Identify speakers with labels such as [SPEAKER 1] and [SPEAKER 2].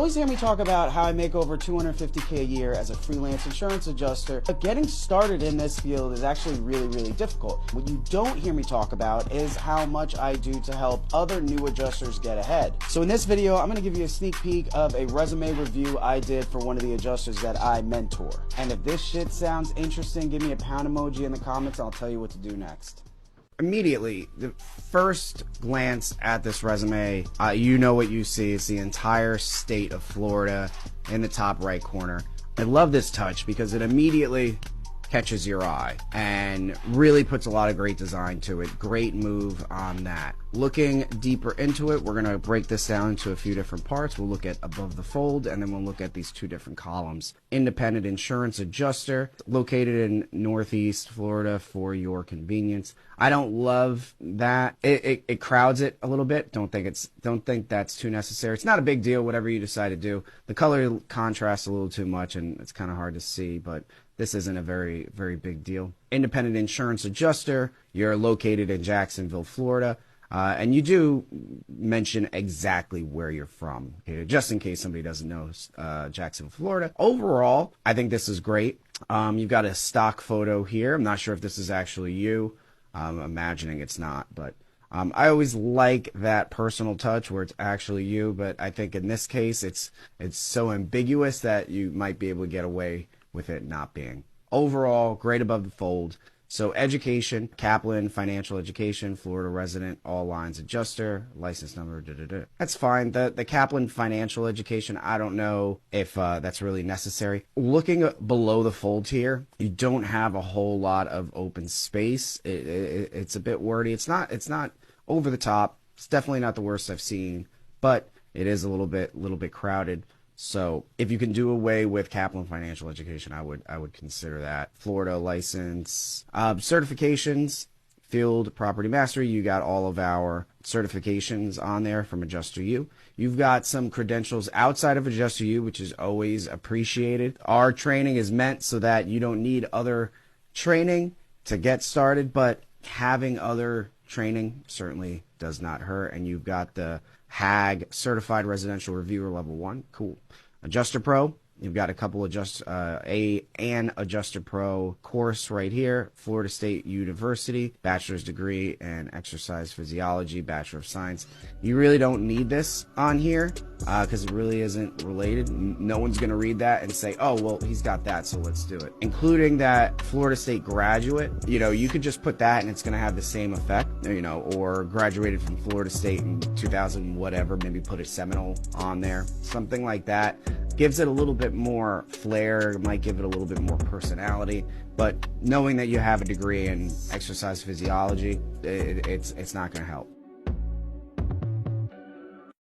[SPEAKER 1] Always hear me talk about how I make over $250K a year as a freelance insurance adjuster, but getting started in this field is actually really difficult. What you don't hear me talk about is how much I do to help other new adjusters get ahead. So in this video, I'm going to give you a sneak peek of a resume review I did for one of the adjusters that I mentor. And if this shit sounds interesting, give me a pound emoji in the comments, and I'll tell you what to do next. Immediately, the first glance at this resume, you know what you see. It's the entire state of Florida in the top right corner. I love this touch because it immediately catches your eye and really puts a lot of great design to it. Great move on that. Looking deeper into it, we're going to break this down into a few different parts. We'll look at above the fold, and then we'll look at these two different columns. Independent insurance adjuster, located in Northeast Florida for your convenience. I don't love that. It crowds it a little bit. Don't think that's too necessary. It's not a big deal, whatever you decide to do. The color contrasts a little too much, and it's kind of hard to see, but this isn't a very big deal. Independent insurance adjuster, you're located in Jacksonville, Florida, and you do mention exactly where you're from, okay, just in case somebody doesn't know Jacksonville, Florida. Overall, I think this is great. You've got a stock photo here. I'm not sure if this is actually you. I'm imagining it's not, but I always like that personal touch where it's actually you, but I think in this case it's so ambiguous that you might be able to get away with it not being. Overall, great above the fold. So education, Kaplan, financial education, Florida resident, all lines adjuster, license number, That's fine. The Kaplan financial education, I don't know if that's really necessary. Looking below the fold here, you don't have a whole lot of open space. It's a bit wordy. It's not over the top. It's definitely not the worst I've seen, but it is a little bit crowded. So if you can do away with Kaplan financial education, I would consider that. Florida license, certifications, field property mastery. You got all of our certifications on there from Adjuster U. You've got some credentials outside of Adjuster U, which is always appreciated. Our training is meant so that you don't need other training to get started, but having other training certainly does not hurt. And you've got the HAG Certified Residential Reviewer Level 1. Cool. Adjuster Pro. You've got a couple an Adjuster Pro course right here. Florida State University, bachelor's degree in exercise physiology, Bachelor of Science. You really don't need this on here because it really isn't related. No one's going to read that and say, oh, well, he's got that, so let's do it. Including that Florida State graduate, you could just put that and it's going to have the same effect, or graduated from Florida State in 2000, whatever, maybe put a Seminole on there, something like that. Gives it a little bit more flair, might give it a little bit more personality, but knowing that you have a degree in exercise physiology, it's not going to help.